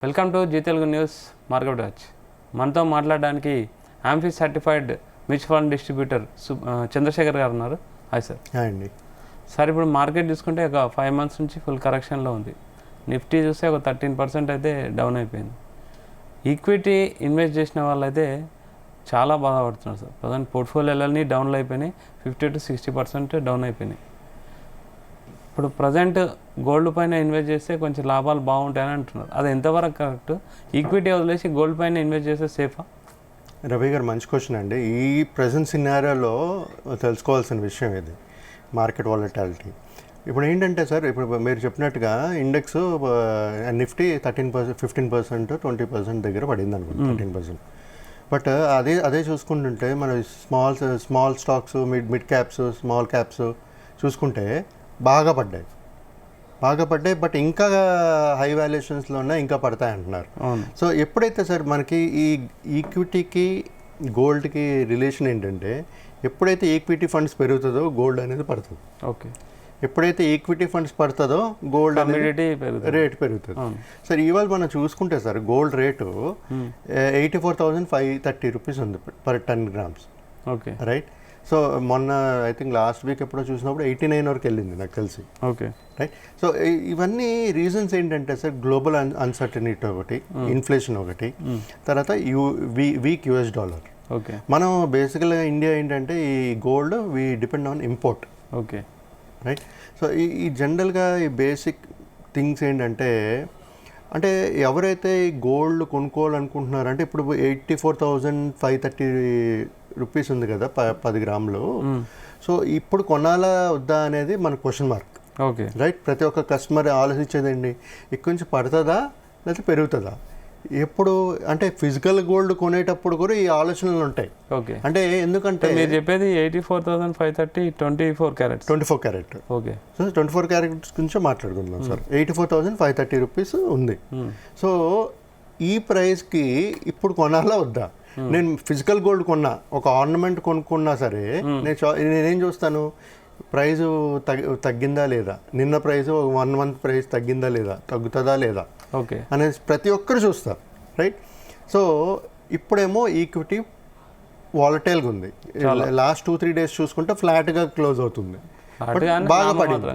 Welcome to Zee Telugu news market watch. మనతో మాట్లాడడానికి AMFI certified mutual fund distributor Chandrashekhar గారు ఉన్నారు. Hi sir. హాయ్ అండి. సార్, ఇప్పుడు మార్కెట్ చూసుకుంటే ఒక 5 months నుంచి ఫుల్ కరెక్షన్లో ఉంది. నిఫ్టీ చూస్తే ఒక 13% అయితే డౌన్ అయిపోయింది. ఈక్విటీ ఇన్వెస్ట్ చేసిన వాళ్ళైతే చాలా బాధపడుతున్నారు సార్. ప్రధాన పోర్ట్ఫోలియోలన్నీ డౌన్లో అయిపోయినాయి. 50 to 60% డౌన్ అయిపోయినాయి. ఇప్పుడు ప్రజెంట్ గోల్డ్ పైన ఇన్వెస్ట్ చేస్తే కొంచెం లాభాలు బాగుంటాయని అంటున్నారు. అది ఎంతవరకు కరెక్ట్? ఈక్విటీ వదిలేసి గోల్డ్ పైన ఇన్వెస్ట్ చేస్తే సేఫా? రవి గారు, మంచి క్వశ్చన్ అండి. ఈ ప్రజెంట్ సినారియోలో తెలుసుకోవాల్సిన విషయం ఇది మార్కెట్ వాలటాలిటీ. ఇప్పుడు ఏంటంటే సార్, ఇప్పుడు మీరు చెప్పినట్టుగా ఇండెక్స్ నిఫ్టీ 13%, 15%, 20% దగ్గర పడింది అనుకుంటా, 13%. బట్ అదే చూసుకుంటుంటే మన small stocks, mid caps, small caps చూసుకుంటే బాగా పడ్డాయి. బట్ ఇంకా హై వాల్యుయేషన్స్లో ఉన్నాయి, ఇంకా పడతాయి అంటున్నారు. సో ఎప్పుడైతే సార్ మనకి ఈ ఈక్విటీకి గోల్డ్కి రిలేషన్ ఏంటంటే, ఎప్పుడైతే ఈక్విటీ ఫండ్స్ పెరుగుతుందో గోల్డ్ అనేది పడుతుంది. ఓకే. ఎప్పుడైతే ఈక్విటీ ఫండ్స్ పడుతుందో గోల్డ్ అనేది రేట్ పెరుగుతుంది. సార్ ఇవాళ మనం చూసుకుంటే సార్, గోల్డ్ రేటు 84,530 రూపీస్ ఉంది per 10 grams. Okay, right. So మొన్న ఐ థింక్ లాస్ట్ వీక్ ఎప్పుడో చూసినప్పుడు 89 వరకు వెళ్ళింది నాకు తెలిసి. Okay, right. సో ఇవన్నీ రీజన్స్ ఏంటంటే సార్, గ్లోబల్ అన్సర్టనిటీ ఒకటి, ఇన్ఫ్లేషన్ ఒకటి, తర్వాత వీక్ యుఎస్ డాలర్. ఓకే. మనం బేసికల్గా ఇండియా ఏంటంటే ఈ gold we depend on import. Okay, right. So ఈ జనరల్గా ఈ బేసిక్ థింగ్స్ ఏంటంటే, అంటే ఎవరైతే ఈ గోల్డ్ కొనుక్కోవాలనుకుంటున్నారంటే, ఇప్పుడు 84,530 రూపీస్ ఉంది కదా 10 గ్రాములు. సో ఇప్పుడు కొనాలా వద్దా అనేది మన క్వశ్చన్ మార్క్. Okay, right. ప్రతి ఒక్క కస్టమర్ ఆలోచించేదండి, ఇక్కడి నుంచి పడుతుందా లేకపోతే పెరుగుతుందా. ఎప్పుడు అంటే ఫిజికల్ గోల్డ్ కొనేటప్పుడు కూడా ఈ ఆలోచనలు ఉంటాయి. ఓకే. అంటే ఎందుకంటే మీరు చెప్పేది 84,530 24 carats. 24 carat. Okay. So 24 carats గురించి మాట్లాడుకుందాం సార్. 84,530 రూపీస్ ఉంది. సో ఈ ప్రైస్కి ఇప్పుడు కొనాలా వద్దా? నేను ఫిజికల్ గోల్డ్ కొన్నా, ఒక ఆర్నమెంట్ కొనుక్కున్నా సరే, నేనేం చూస్తాను, ప్రైజు తగ్గిందా లేదా, నిన్న ప్రైజు 1 month ప్రైస్ తగ్గిందా లేదా, తగ్గుతుందా లేదా, ఓకే, అనేది ప్రతి ఒక్కరు చూస్తారు. రైట్. సో ఇప్పుడేమో ఈక్విటీ వాలటైల్గా ఉంది. లాస్ట్ 2-3 days చూసుకుంటే ఫ్లాట్గా క్లోజ్ అవుతుంది. బాగా పడింది.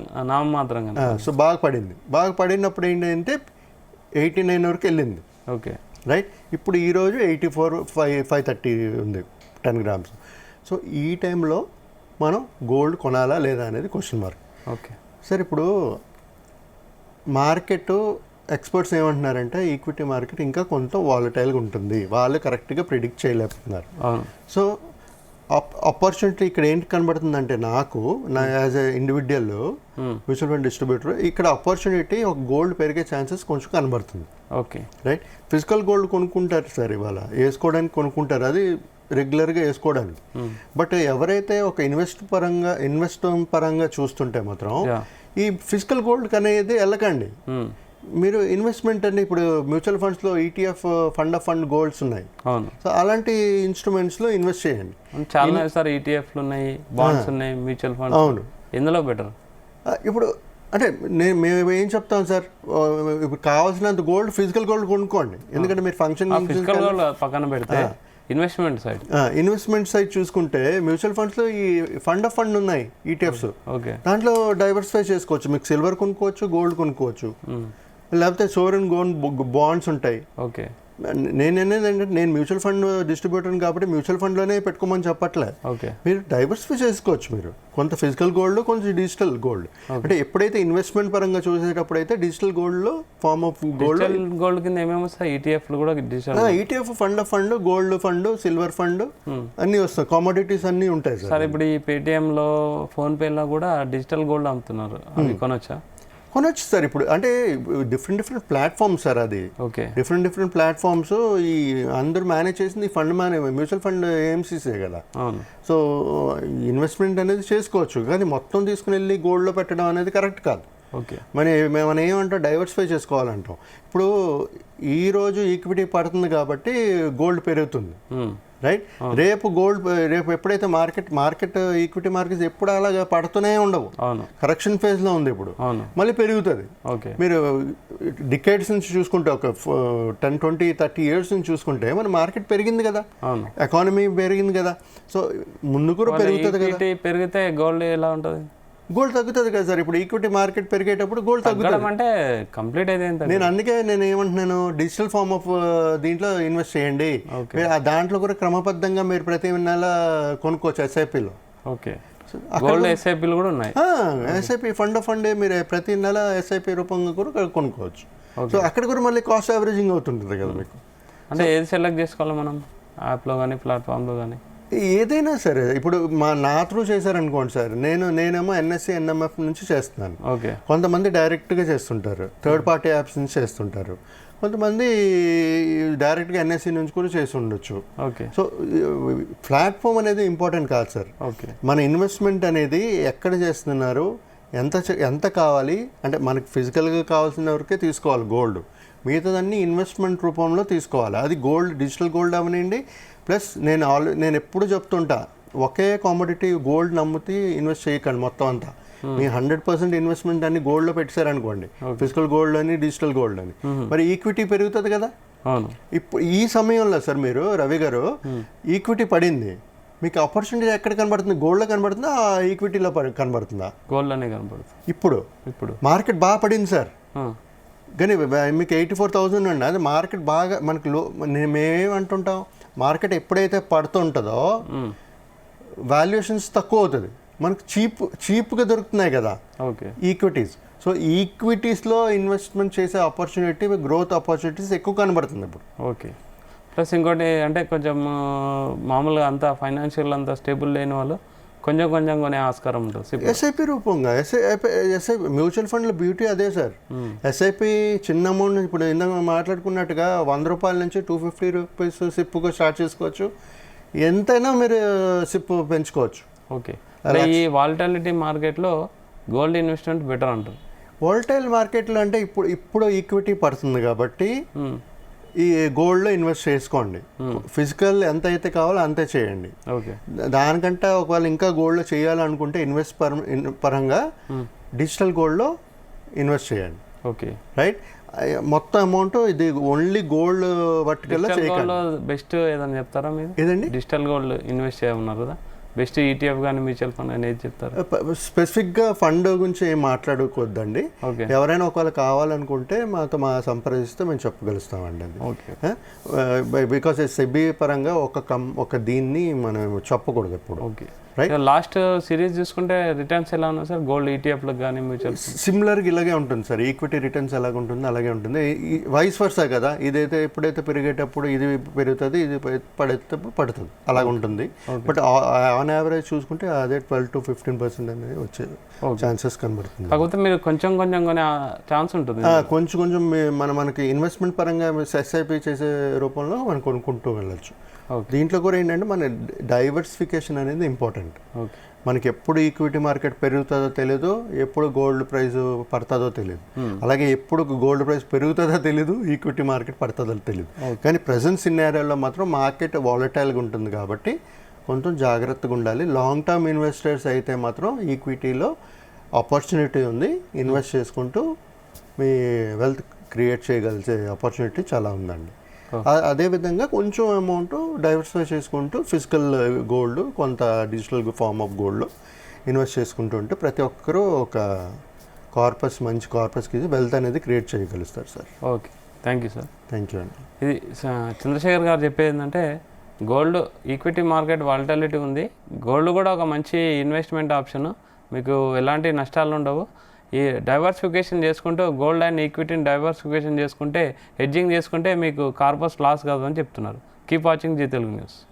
సో బాగా పడినప్పుడు ఏంటంటే 89 వరకు వెళ్ళింది. ఓకే. రైట్. ఇప్పుడు ఈరోజు 84,530 ఉంది 10 grams. సో ఈ టైంలో మనం గోల్డ్ కొనాలా లేదా అనేది క్వశ్చన్ మార్క్. ఓకే. సార్ ఇప్పుడు మార్కెట్ ఎక్స్పర్ట్స్ ఏమంటున్నారంటే, ఈక్విటీ మార్కెట్ ఇంకా కొంత వాలటైల్గా ఉంటుంది, వాళ్ళు కరెక్ట్గా ప్రిడిక్ట్ చేయలేకపోతున్నారు. సో ఆపర్చునిటీ ఇక్కడ ఏంటి కనబడుతుందంటే, నాకు as a individual mutual fund distributor, ఇక్కడ ఆపర్చునిటీ ఒక గోల్డ్ పెరిగే ఛాన్సెస్ కొంచెం కనబడుతుంది. ఓకే. రైట్. ఫిజికల్ గోల్డ్ కొనుక్కుంటారు సార్, ఇవాళ వేసుకోవడానికి కొనుక్కుంటారు, అది రెగ్యులర్గా వేసుకోవడానికి. బట్ ఎవరైతే ఒక ఇన్వెస్ట్ పరంగా చూస్తుంటే మాత్రం ఈ ఫిజికల్ గోల్డ్ అనేది వెళ్ళకండి. మీరు ఇన్వెస్ట్మెంట్ అంటే ఇప్పుడు మ్యూచువల్ ఫండ్స్లో ETF fund of fund golds ఉన్నాయి. సో అలాంటి ఇన్స్ట్రుమెంట్స్లో ఇన్వెస్ట్ చేయండి. చాలా సార్, ETFలు ఉన్నాయి, బాండ్స్ ఉన్నాయి, మ్యూచువల్ ఫండ్స్. అవును. ఎందులో బెటర్? ఇప్పుడు అంటే మేము ఏం చెప్తాం సార్, ఇప్పుడు కావాల్సినంత గోల్డ్, ఫిజికల్ గోల్డ్ కొనుక్కోండి. ఎందుకంటే మీరు ఫంక్షన్ పక్కన పెడితే ఇన్వెస్ట్మెంట్ సైడ్ చూసుకుంటే మ్యూచువల్ ఫండ్స్లో ఈ ఫండ్ ఆఫ్ ఫండ్ ఉన్నాయి, ETFs. ఓకే. దాంట్లో డైవర్సిఫై చేసుకోవచ్చు. మీకు సిల్వర్ కొనుక్కోవచ్చు, గోల్డ్ కొనుక్కోవచ్చు, లేకపోతే సోవరెన్ గోల్డ్ బాండ్స్ ఉంటాయి. ఓకే. నేను అనేది ఏంటంటే, నేను మ్యూచువల్ ఫండ్ డిస్ట్రిబ్యూటర్ కాబట్టి మ్యూచువల్ ఫండ్లోనే పెట్టుకోమని చెప్పట్లే. ఓకే. మీరు డైవర్సిఫై చేసుకోవచ్చు. మీరు కొంత ఫిజికల్ గోల్డ్, కొంచెం డిజిటల్ గోల్డ్. అంటే ఎప్పుడైతే ఇన్వెస్ట్మెంట్ పరంగా చూసేటప్పుడు అయితే డిజిటల్ గోల్డ్లో ఫార్మ్ ఆఫ్ గోల్డ్ కింద ఏమేమి వస్తాయి? ETFలు కూడా digital, ETF fund of fund, gold fund, silver fund అన్నీ వస్తాయి, కామోడిటీస్ అన్నీ ఉంటాయి సార్. ఇప్పుడు ఈ పేటిఎంలో, ఫోన్పేలో కూడా డిజిటల్ గోల్డ్ అమ్ముతున్నారు, అవి కొనొచ్చా? కొనొచ్చు సార్. ఇప్పుడు అంటే డిఫరెంట్ ప్లాట్ఫామ్స్ సార్, అది డిఫరెంట్ ప్లాట్ఫామ్స్. ఈ అందరూ మేనేజ్ చేసింది ఫండ్ మ్యూచువల్ ఫండ్ AMCసే కదా. సో ఇన్వెస్ట్మెంట్ అనేది చేసుకోవచ్చు, కానీ మొత్తం తీసుకుని వెళ్ళి గోల్డ్లో పెట్టడం అనేది కరెక్ట్ కాదు. ఓకే. మనం ఏమంటాం, డైవర్సిఫై చేసుకోవాలంటాం. ఇప్పుడు ఈరోజు ఈక్విటీ పడుతుంది కాబట్టి గోల్డ్ పెరుగుతుంది. రైట్. రేపు ఎప్పుడైతే మార్కెట్ ఈక్విటీ మార్కెట్స్ ఎప్పుడు అలాగా పడుతూనే ఉండవు. అవును. కరెక్షన్ ఫేజ్లో ఉంది ఇప్పుడు. అవును. మళ్ళీ పెరుగుతుంది. ఓకే. మీరు డికేడ్స్ నుంచి చూసుకుంటే ఒక 10, 20, 30 ఇయర్స్ నుంచి చూసుకుంటే మన మార్కెట్ పెరిగింది కదా, అవును. ఎకానమీ పెరిగింది కదా. సో ముందు కూడా పెరుగుతుంది కదా. ఈక్విటీ పెరిగితే గోల్డ్ ఎలా ఉంటుంది? గోల్డ్ తగ్గుతుంది కదా సార్. ఇప్పుడు ఈక్విటీ మార్కెట్ పెరిగేటప్పుడు గోల్డ్ తగ్గుతుంది అంటే కంప్లీట్ అయితే నేను ఏమంటున్నాను, డిజిటల్ ఫార్మ్ ఆఫ్ దీంట్లో ఇన్వెస్ట్ చేయండి. దాంట్లో కూడా క్రమబద్ధంగా మీరు ప్రతి నెల కొనుక్కోవచ్చు ఎస్ఐపిలో. ఓకే. గోల్డ్ ఎస్ఐపిలు కూడా ఉన్నాయి. ఎస్ఐపి ఫండ్ మీరు ప్రతి నెల ఎస్ఐపి రూపంగా కూడా కొనుక్కోవచ్చు. సో అక్కడ కూడా మళ్ళీ కాస్ట్ యావరేజింగ్ అవుతుంటుంది కదా మీకు. అంటే ఏది సెలెక్ట్ చేసుకోవాలి మనం, యాప్లో కానీ ప్లాట్ఫామ్లో కానీ? ఏదైనా సరే. ఇప్పుడు నా త్రూ చేశారనుకోండి సార్, నేనేమో ఎన్ఎస్సి ఎన్ఎంఎఫ్ నుంచి చేస్తున్నాను. ఓకే. కొంతమంది డైరెక్ట్గా చేస్తుంటారు, థర్డ్ పార్టీ యాప్స్ నుంచి చేస్తుంటారు. కొంతమంది డైరెక్ట్గా ఎన్ఎస్సి నుంచి కూడా చేసి ఉండొచ్చు. ఓకే. సో ప్లాట్ఫామ్ అనేది ఇంపార్టెంట్ కాదు సార్. ఓకే. మన ఇన్వెస్ట్మెంట్ అనేది ఎక్కడ చేస్తున్నారు, ఎంత కావాలి అంటే మనకి ఫిజికల్గా కావాల్సిన వరకే తీసుకోవాలి గోల్డ్. మిగతాదన్నీ ఇన్వెస్ట్మెంట్ రూపంలో తీసుకోవాలి. అది గోల్డ్, డిజిటల్ గోల్డ్ అవనండి. ప్లస్ నేను ఎప్పుడు చెప్తుంటా, ఒకే కామోడిటీ గోల్డ్ నమ్ముతీ ఇన్వెస్ట్ చేయకండి మొత్తం అంతా. మీ 100% ఇన్వెస్ట్మెంట్ అన్ని గోల్డ్లో పెట్టారనుకోండి, ఫిజికల్ గోల్డ్ అని, డిజిటల్ గోల్డ్ అని, మరి ఈక్విటీ పెరుగుతుంది కదా. ఇప్పుడు ఈ సమయంలో సార్ మీరు రవి గారు ఈక్విటీ పడింది, మీకు ఆపర్చునిటీ ఎక్కడ కనబడుతుంది? గోల్డ్లో కనబడుతుందా, ఈక్విటీలో కనబడుతుందా? గోల్డ్లోనే కనబడుతుంది. ఇప్పుడు మార్కెట్ బాగా పడింది సార్, కానీ మీకు 84,000 అండి. అది మార్కెట్ బాగా మనకి మేమేమంటుంటాం, మార్కెట్ ఎప్పుడైతే పడుతుంటుందో వాల్యుయేషన్స్ తక్కువ అవుతుంది, మనకు చీప్గా దొరుకుతున్నాయి కదా ఈక్విటీస్. సో ఈక్విటీస్లో ఇన్వెస్ట్మెంట్ చేసే ఆపర్చునిటీ, గ్రోత్ ఆపర్చునిటీస్ ఎక్కువ కనబడుతుంది ఇప్పుడు. ఓకే. ప్లస్ ఇంకోటి అంటే కొంచెం మామూలుగా అంత ఫైనాన్షియల్ అంత స్టేబుల్ లేని వాళ్ళు కొంచెం కొనే ఆస్కారం ఉంటుంది ఎస్ఐపి రూపంగా. ఎస్ఐపి మ్యూచువల్ ఫండ్ల బ్యూటీ అదే సార్. ఎస్ఐపి చిన్న అమౌంట్, ఇప్పుడు ఇందాక మాట్లాడుకున్నట్టుగా 100 రూపాయల నుంచి 250 రూపీస్ సిప్గా స్టార్ట్ చేసుకోవచ్చు. ఎంతైనా మీరు సిప్ పెంచుకోవచ్చు. ఓకే. ఈ వాలటాలిటీ మార్కెట్లో గోల్డ్ ఇన్వెస్ట్మెంట్ బెటర్ అంటారు. వాలటైల్ మార్కెట్లో అంటే ఇప్పుడు ఈక్విటీ పడుతుంది కాబట్టి ఈ గోల్డ్లో ఇన్వెస్ట్ చేసుకోండి. ఫిజికల్ ఎంత అయితే కావాలో అంతే చేయండి. దానికంటే ఒకవేళ ఇంకా గోల్డ్లో చేయాలనుకుంటే ఇన్వెస్ట్ పరంగా డిజిటల్ గోల్డ్లో ఇన్వెస్ట్ చేయండి. ఓకే. రైట్. మొత్తం అమౌంట్ ఇది ఓన్లీ గోల్డ్ వర్టికల్లో చేయకండి. బెస్ట్ ఏదైనా చెప్తారా మీరు? ఏదండి? డిజిటల్ గోల్డ్ ఇన్వెస్ట్ చేయమన్నారు కదా, బెస్ట్ ఈటీఎఫ్ కానీ మ్యూచువల్ ఫండ్ అనేది చెప్తారు? స్పెసిఫిక్గా ఫండ్ గురించి ఏం మాట్లాడుకోవద్దండి. ఎవరైనా ఒకవేళ కావాలనుకుంటే మా సంప్రదిస్తే మేము చెప్పగలుస్తామండి అది. బికాస్ సెబీ పరంగా ఒక దీన్ని మనం చెప్పకూడదు ఎప్పుడు. ఓకే. లాస్ట్ సిరీస్ చూసుకుంటే రిటర్న్స్ ఎలా ఉన్నాయి సార్ గోల్డ్ ఈటీఎఫ్లకు కానీ మ్యూచువల్? సిమిలర్గా ఇలాగే ఉంటుంది సార్. ఈక్విటీ రిటర్న్స్ ఎలాగ ఉంటుందో అలాగే ఉంటుంది. వైస్ వర్సా కదా, ఇదైతే ఎప్పుడైతే పెరిగేటప్పుడు ఇది పెరుగుతుంది, ఇది పడేటప్పుడు పడుతుంది, అలాగ ఉంటుంది. బట్ ఆన్ యావరేజ్ చూసుకుంటే అదే 12 to 15% అనేది వచ్చే ఛాన్సెస్ కనబడుతుంది. కాకపోతే మీరు కొంచెం కొనే ఛాన్స్ ఉంటుంది. కొంచెం మనకి ఇన్వెస్ట్మెంట్ పరంగా ఎస్ఐపి చేసే రూపంలో మనం కొనుక్కుంటూ వెళ్ళచ్చు. దీంట్లో కూడా ఏంటంటే మన డైవర్సిఫికేషన్ అనేది ఇంపార్టెంట్. మనకి ఎప్పుడు ఈక్విటీ మార్కెట్ పెరుగుతుందో తెలియదు, ఎప్పుడు గోల్డ్ ప్రైస్ పడుతుందో తెలియదు. అలాగే ఎప్పుడు గోల్డ్ ప్రైస్ పెరుగుతుందో తెలియదు, ఈక్విటీ మార్కెట్ పడుతుందో తెలియదు. కానీ ప్రజెంట్ సినారియోలో మాత్రం మార్కెట్ వాలటైల్గా ఉంటుంది కాబట్టి కొంచెం జాగ్రత్తగా ఉండాలి. లాంగ్ టర్మ్ ఇన్వెస్టర్స్ అయితే మాత్రం ఈక్విటీలో ఆపర్చునిటీ ఉంది, ఇన్వెస్ట్ చేసుకుంటూ మీ వెల్త్ క్రియేట్ చేయగలిగే ఆపర్చునిటీ చాలా ఉందండి. అదేవిధంగా కొంచెం అమౌంట్ డైవర్సిఫై చేసుకుంటూ ఫిజికల్ గోల్డ్, కొంత డిజిటల్ ఫార్మ్ ఆఫ్ గోల్డ్లో ఇన్వెస్ట్ చేసుకుంటూ ఉంటే ప్రతి ఒక్కరూ ఒక మంచి కార్పస్కి వెల్త్ అనేది క్రియేట్ చేయగలుగుతారు sir. Okay, thank you sir. Thank you అండి. ఇది చంద్రశేఖర్ గారు చెప్పేది ఏంటంటే గోల్డ్ ఈక్విటీ మార్కెట్ వాలటాలిటీ ఉంది, గోల్డ్ కూడా ఒక మంచి ఇన్వెస్ట్మెంట్ ఆప్షన్, మీకు ఎలాంటి నష్టాలు ఉండవు. ఈ డైవర్సిఫికేషన్ చేసుకుంటూ గోల్డ్ అండ్ ఈక్విటీని డైవర్సిఫికేషన్ చేసుకుంటే, హెడ్జింగ్ చేసుకుంటే మీకు కార్పస్ లాస్ కాదు అని చెప్తున్నారు. Keep watching Zee Telugu news.